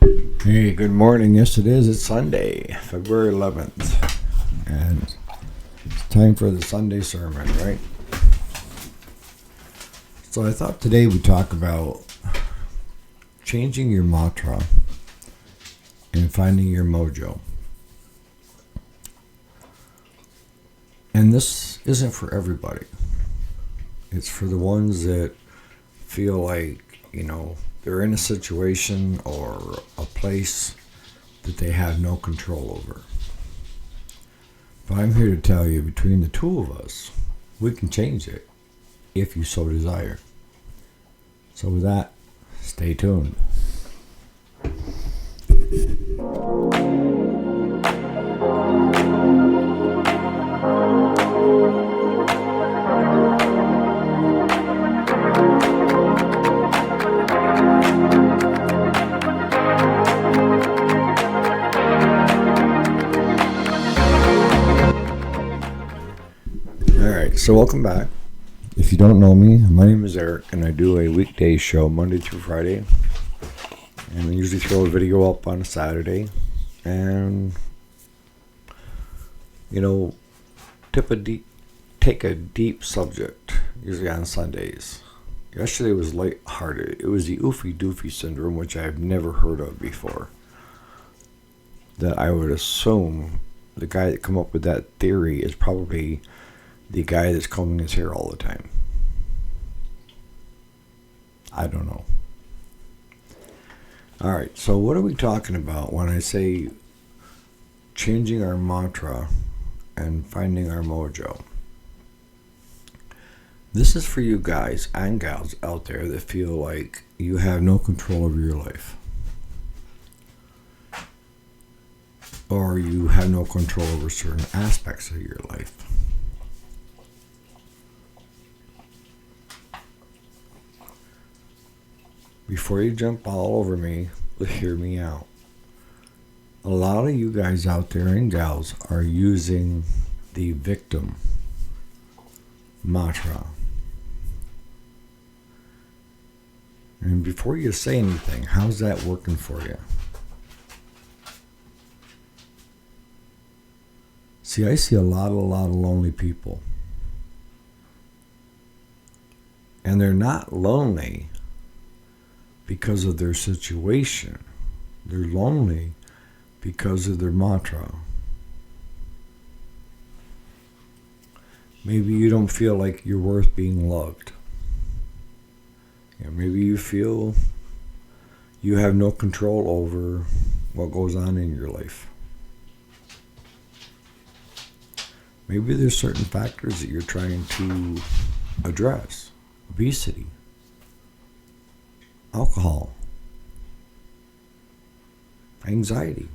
Hey, good morning. Yes, it is. It's Sunday, February 11th. And it's time for the Sunday sermon, right? So I thought today we'd talk about changing your mantra and finding your mojo. And this isn't for everybody. It's for the ones that feel like, they're in a situation or a place that they have no control over. But I'm here to tell you, between the two of us, we can change it if you so desire. So with that, stay tuned. Alright, so welcome back. If you don't know me, my name is Eric, and I do a weekday show Monday through Friday. And I usually throw a video up on a Saturday. And, take a deep subject, usually on Sundays. Yesterday was lighthearted. It was the oofy doofy syndrome, which I've never heard of before. That I would assume the guy that come up with that theory is probably the guy that's combing his hair all the time. I don't know. Alright, so what are we talking about when I say changing our mantra and finding our mojo? This is for you guys and gals out there that feel like you have no control over your life. Or you have no control over certain aspects of your life. Before you jump all over me, hear me out. A lot of you guys out there and gals are using the victim mantra. And before you say anything, how's that working for you? See, I see a lot of lonely people. And they're not lonely because of their situation. They're lonely because of their mantra. Maybe you don't feel like you're worth being loved. Maybe you feel you have no control over what goes on in your life. Maybe there's certain factors that you're trying to address. Obesity, alcohol, anxiety.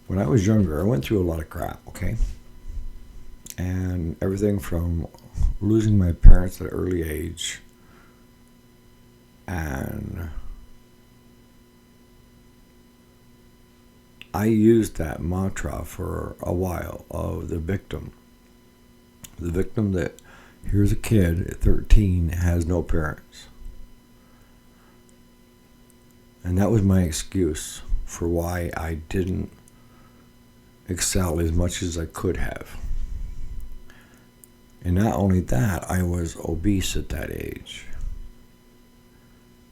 When I was younger, I went through a lot of crap, okay? And everything from losing my parents at an early age and I used that mantra for a while of the victim. The victim that here's a kid at 13 has no parents. And that was my excuse for why I didn't excel as much as I could have. And not only that, I was obese at that age.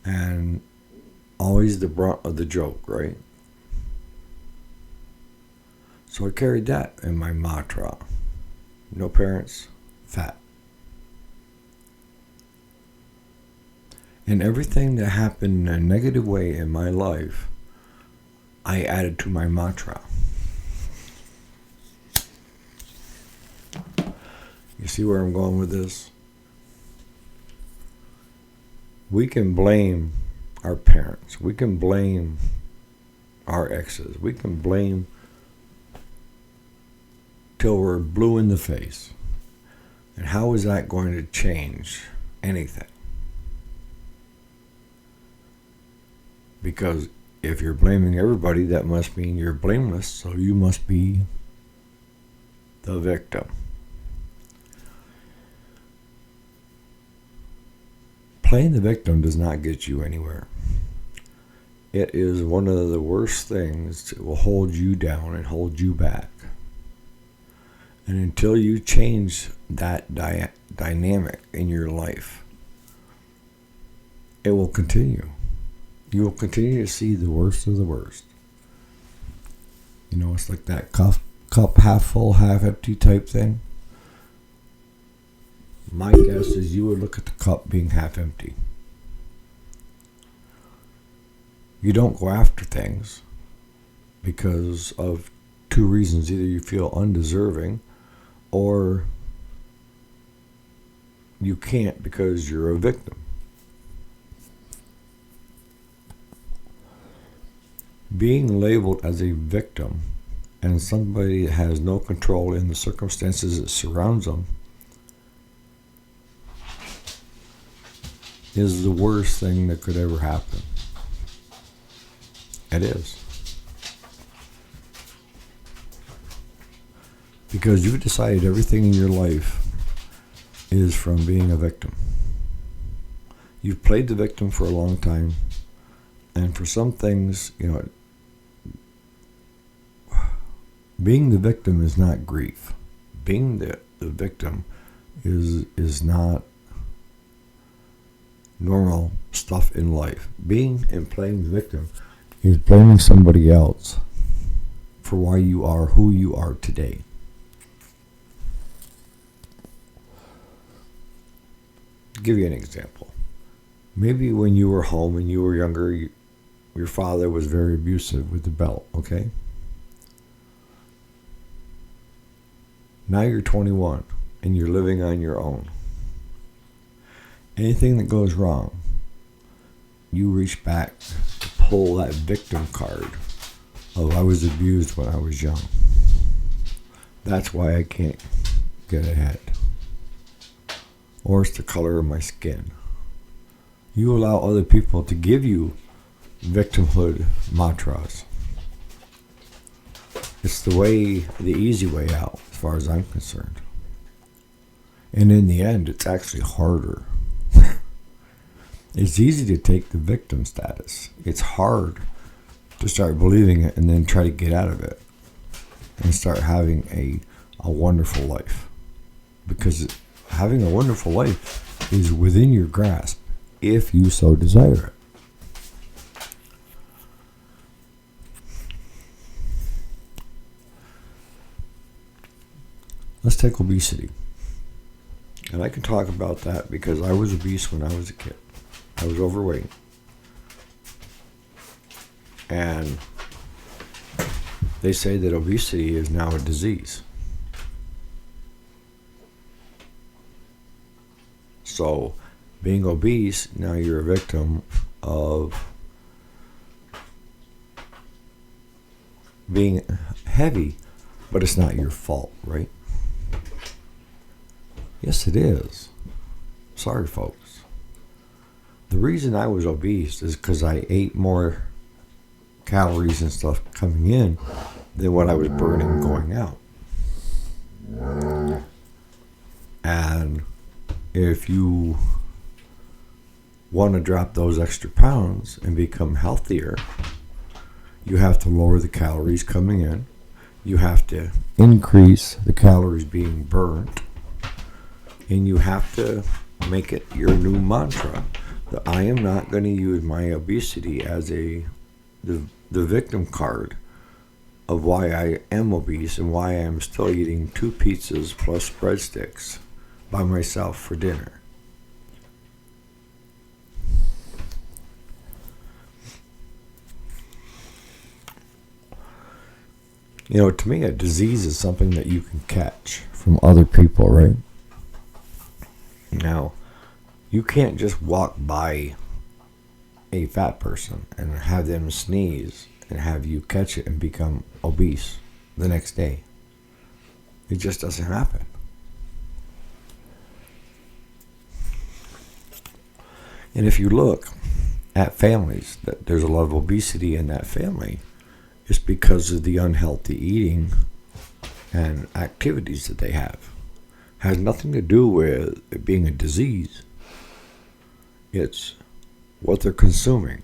And always the brunt of the joke, right? So I carried that in my mantra. No parents, fat. And everything that happened in a negative way in my life, I added to my mantra. You see where I'm going with this? We can blame our parents. We can blame our exes. We can blame till we're blue in the face. And how is that going to change anything? Because if you're blaming everybody, that must mean you're blameless, so you must be the victim. Playing the victim does not get you anywhere. It is one of the worst things that will hold you down and hold you back. And until you change that dynamic in your life, it will continue. You will continue to see the worst of the worst. It's like that cup half full, half empty type thing. My guess is you would look at the cup being half empty. You don't go after things because of two reasons. Either you feel undeserving or you can't because you're a victim. Being labeled as a victim and somebody that has no control in the circumstances that surrounds them is the worst thing that could ever happen. It is. Because you've decided everything in your life is from being a victim. You've played the victim for a long time, and for some things, being the victim is not grief. Being the victim is not normal stuff in life. Being and playing the victim is blaming somebody else for why you are who you are today. To give you an example. Maybe when you were home and you were younger, your father was very abusive with the belt, okay? Now you're 21 and you're living on your own. Anything that goes wrong, you reach back to pull that victim card of I was abused when I was young. That's why I can't get ahead. Or it's the color of my skin. You allow other people to give you victimhood mantras. It's the easy way out, as far as I'm concerned. And in the end, it's actually harder. It's easy to take the victim status. It's hard to start believing it and then try to get out of it and start having a wonderful life. Because having a wonderful life is within your grasp if you so desire it. Let's take obesity. And I can talk about that because I was obese when I was a kid. I was overweight. And they say that obesity is now a disease. So, being obese, now you're a victim of being heavy, but it's not your fault, right? Yes, it is. Sorry, folks. The reason I was obese is because I ate more calories and stuff coming in than what I was burning going out. And if you want to drop those extra pounds and become healthier, you have to lower the calories coming in. You have to increase the calories being burnt. And you have to make it your new mantra that I am not going to use my obesity as the victim card of why I am obese and why I am still eating 2 pizzas plus breadsticks by myself for dinner. To me, a disease is something that you can catch from other people, right? Now, you can't just walk by a fat person and have them sneeze and have you catch it and become obese the next day. It just doesn't happen. And if you look at families, that there's a lot of obesity in that family, it's because of the unhealthy eating and activities that they have. Has nothing to do with it being a disease. It's what they're consuming.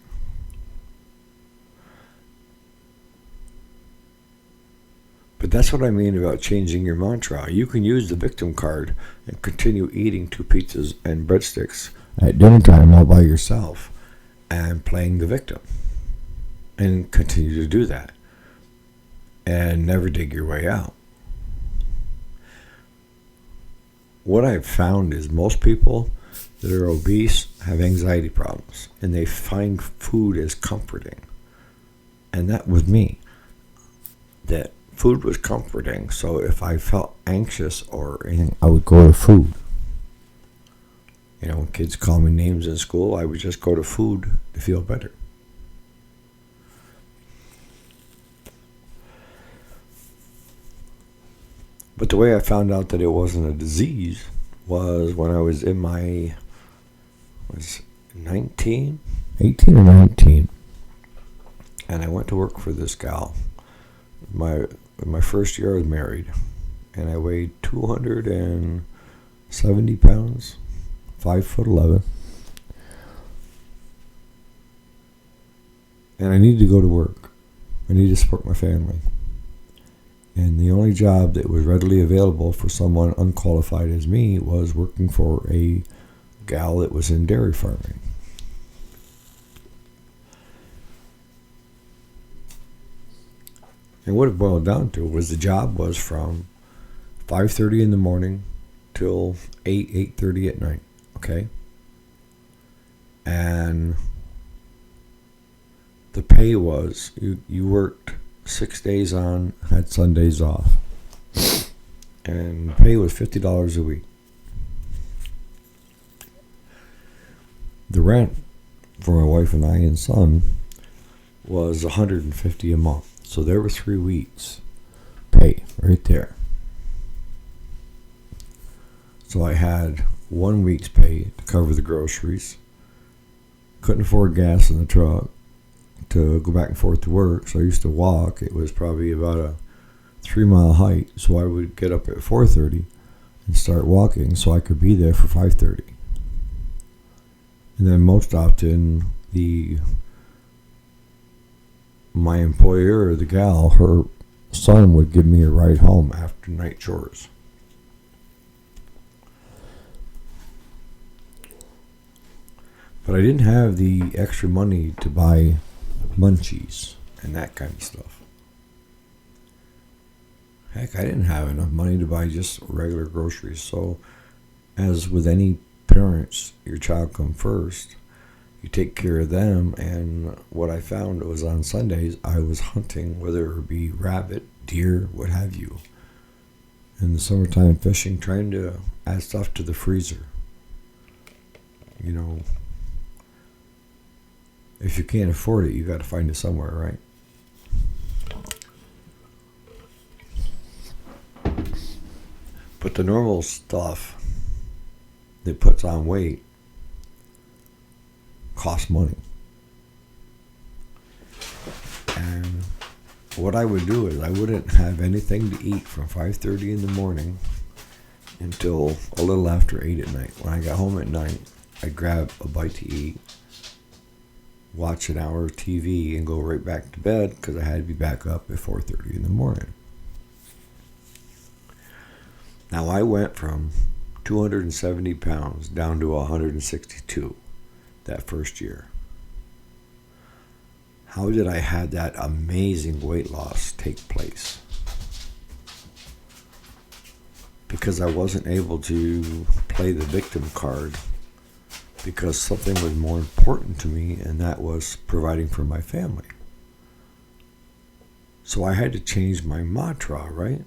But that's what I mean about changing your mantra. You can use the victim card and continue eating 2 pizzas and breadsticks at dinner time all by yourself and playing the victim. And continue to do that. And never dig your way out. What I've found is most people that are obese have anxiety problems. And they find food as comforting. And that was me. That food was comforting, so if I felt anxious or anything, I would go to food. You know, when kids call me names in school, I would just go to food to feel better. But the way I found out that it wasn't a disease was when I was in my, was 19? 18 or 19. And I went to work for this gal. My first year I was married, and I weighed 270 pounds, 5'11", and I needed to go to work. I needed to support my family, and the only job that was readily available for someone unqualified as me was working for a gal that was in dairy farming. And what it boiled down to was the job was from 5:30 in the morning till 8:30 at night, okay? And the pay was, you worked 6 days on, had Sundays off. And the pay was $50 a week. The rent for my wife and I and son was $150 a month. So there were 3 weeks pay right there. So I had 1 week's pay to cover the groceries. Couldn't afford gas in the truck to go back and forth to work. So I used to walk. It was probably about a 3-mile hike. So I would get up at 4:30 and start walking so I could be there for 5:30. And then most often my employer, the gal, her son would give me a ride home after night chores. But I didn't have the extra money to buy munchies and that kind of stuff. Heck, I didn't have enough money to buy just regular groceries. So, as with any parents, your child comes first. You take care of them, and what I found was on Sundays I was hunting, whether it be rabbit, deer, what have you. In the summertime, fishing, trying to add stuff to the freezer. You know, if you can't afford it, you got to find it somewhere, right? But the normal stuff that puts on weight costs money. And what I would do is I wouldn't have anything to eat from 5:30 in the morning until a little after 8 at night. When I got home at night, I'd grab a bite to eat, watch an hour of TV, and go right back to bed because I had to be back up at 4:30 in the morning. Now I went from 270 pounds down to 162 that first year. How did I have that amazing weight loss take place? Because I wasn't able to play the victim card, because something was more important to me, and that was providing for my family. So I had to change my mantra, right?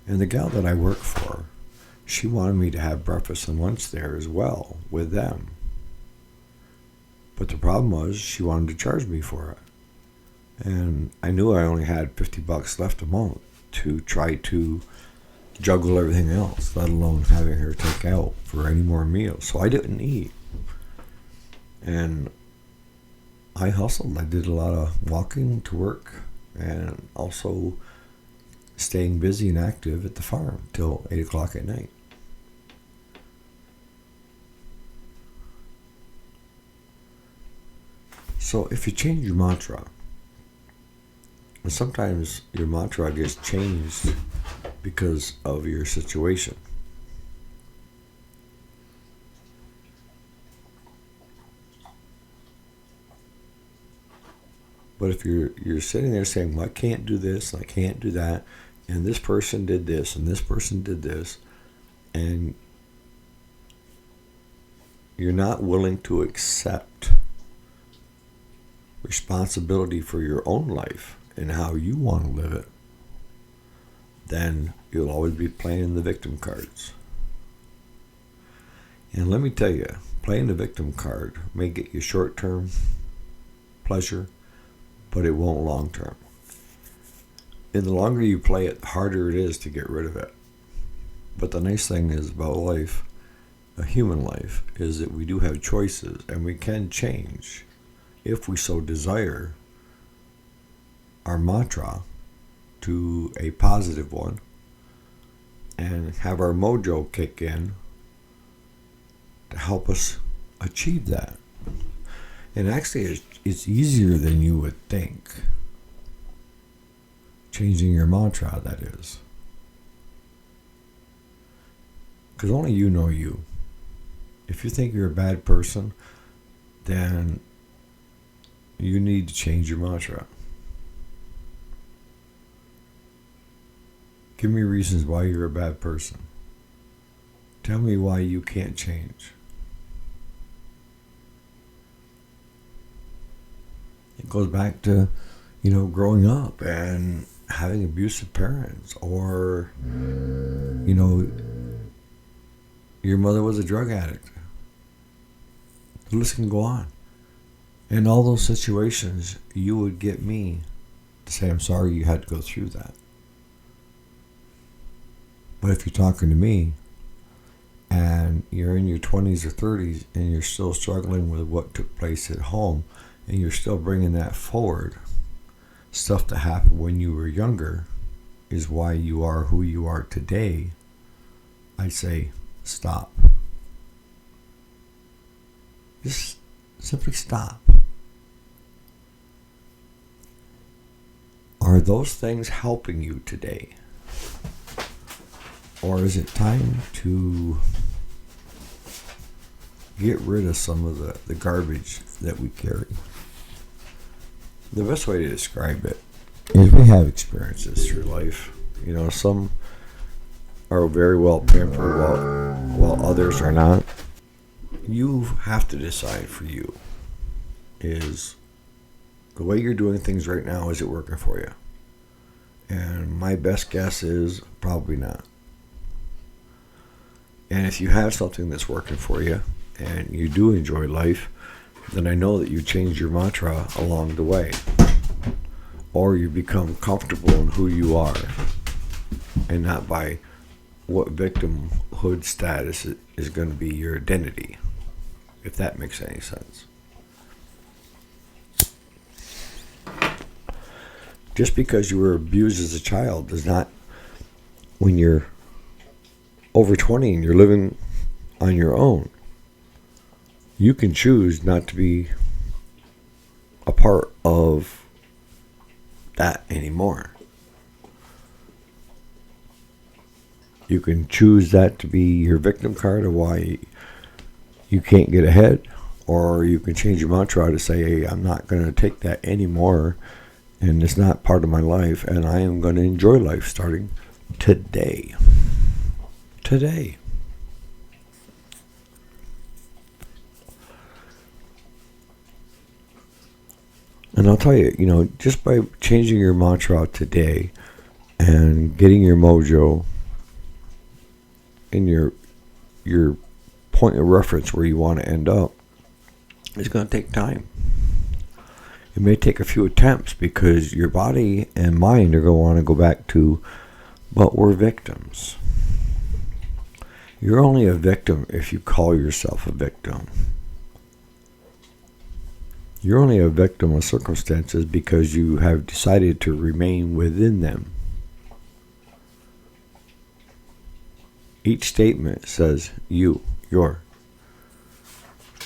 And the gal that I work for, she wanted me to have breakfast and lunch there as well with them. But the problem was she wanted to charge me for it. And I knew I only had $50 left a month to try to juggle everything else, let alone having her take out for any more meals. So I didn't eat. And I hustled. I did a lot of walking to work and also staying busy and active at the farm till 8 o'clock at night. So if you change your mantra, and sometimes your mantra gets changed because of your situation. But if you're sitting there saying, well, I can't do this, and I can't do that, and this person did this, and this person did this, and you're not willing to accept responsibility for your own life and how you want to live it, then you'll always be playing the victim cards. And let me tell you, playing the victim card may get you short-term pleasure, but it won't long-term. And the longer you play it, the harder it is to get rid of it. But the nice thing is about life, a human life, is that we do have choices and we can change, if we so desire, our mantra to a positive one and have our mojo kick in to help us achieve that. And actually, it's easier than you would think. Changing your mantra, that is. Because only you know you. If you think you're a bad person, then you need to change your mantra. Give me reasons why you're a bad person. Tell me why you can't change. It goes back to, growing up and having abusive parents, or, your mother was a drug addict. The list can go on. In all those situations, you would get me to say, I'm sorry you had to go through that. But if you're talking to me and you're in your 20s or 30s and you're still struggling with what took place at home and you're still bringing that forward, stuff that happened when you were younger is why you are who you are today, I say stop. Just simply stop. Are those things helping you today? Or is it time to get rid of some of the garbage that we carry? The best way to describe it is we have experiences through life. Some are very well pampered while others are not. You have to decide for you, is the way you're doing things right now, is it working for you? And my best guess is probably not. And if you have something that's working for you and you do enjoy life, then I know that you changed your mantra along the way. Or you become comfortable in who you are and not by what victimhood status is going to be your identity, if that makes any sense. Just because you were abused as a child does not, when you're over 20 and you're living on your own, you can choose not to be a part of that anymore. You can choose that to be your victim card of why you can't get ahead, or you can change your mantra to say, hey, I'm not going to take that anymore, and it's not part of my life, and I am going to enjoy life starting today. Today. And I'll tell you, just by changing your mantra today and getting your mojo in your point of reference where you want to end up, it's going to take time. It may take a few attempts because your body and mind are going to want to go back to, but we're victims. You're only a victim if you call yourself a victim. You're only a victim of circumstances because you have decided to remain within them. Each statement says your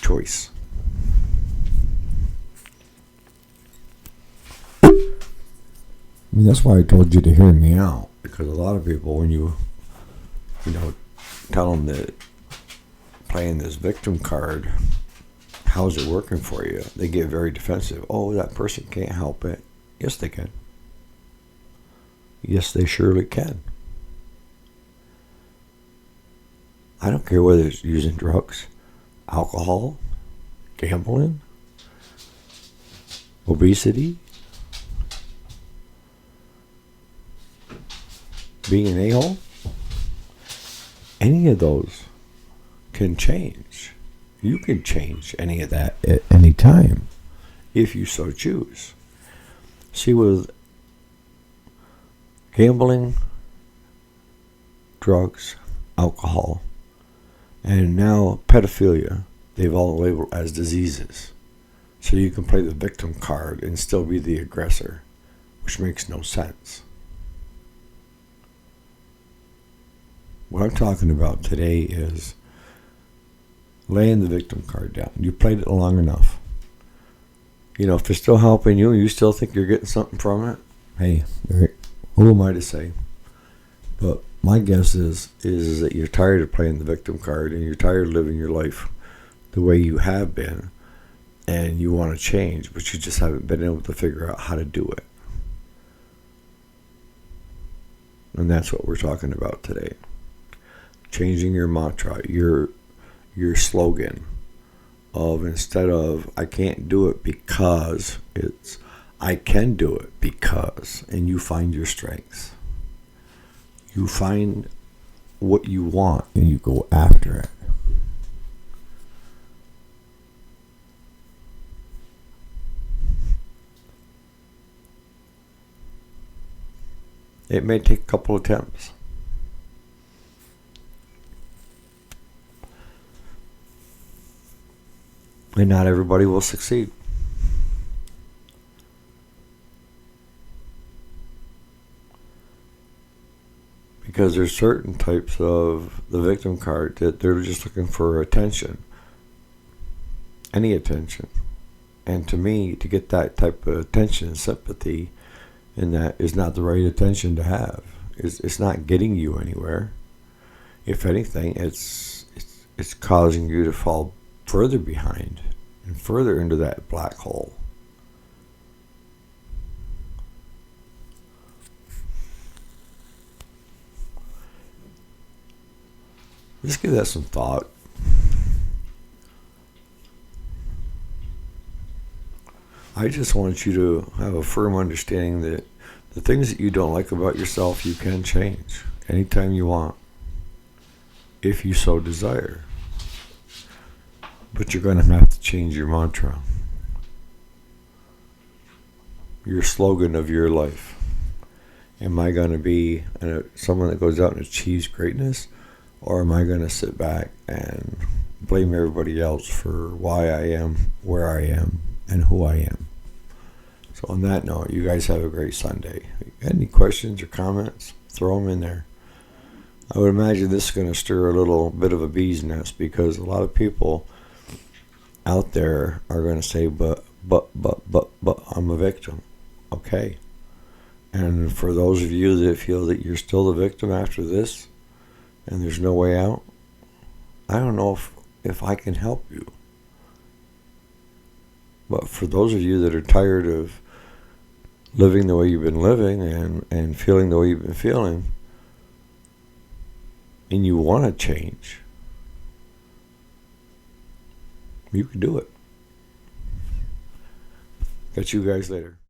choice. I mean, that's why I told you to hear me out, because a lot of people, when you know, tell them that playing this victim card, how's it working for you? They get very defensive. Oh, that person can't help it. Yes, they can. Yes, they surely can. I don't care whether it's using drugs, alcohol, gambling, obesity, being an a-hole. Any of those can change. You can change any of that at any time if you so choose. See, with gambling, drugs, alcohol, and now pedophilia, they've all labeled as diseases. So you can play the victim card and still be the aggressor, which makes no sense. What I'm talking about today is laying the victim card down. You played it long enough. You know, if it's still helping you, you still think you're getting something from it, hey, who am I to say? But my guess is that you're tired of playing the victim card and you're tired of living your life the way you have been, and you want to change, but you just haven't been able to figure out how to do it. And that's what we're talking about today. Changing your mantra, your slogan of, instead of I can't do it because, it's I can do it because, and you find your strengths. You find what you want and you go after it. It may take a couple attempts. And not everybody will succeed. Because there's certain types of the victim card that they're just looking for attention. Any attention. And to me, to get that type of attention and sympathy, and that is not the right attention to have. It's not getting you anywhere. If anything, it's causing you to fall further behind and further into that black hole. Just give that some thought. I just want you to have a firm understanding that the things that you don't like about yourself, you can change anytime you want, if you so desire. But you're going to have to change your mantra, your slogan of your life. Am I going to be someone that goes out and achieves greatness, or am I going to sit back and blame everybody else for why I am where I am and who I am? So on that note, you guys have a great Sunday. Any questions or comments, throw them in there. I would imagine this is going to stir a little bit of a bee's nest, because a lot of people out there are going to say, but, I'm a victim. Okay. And for those of you that feel that you're still the victim after this, and there's no way out, I don't know if I can help you. But for those of you that are tired of living the way you've been living and feeling the way you've been feeling, and you want to change, you can do it. Catch you guys later.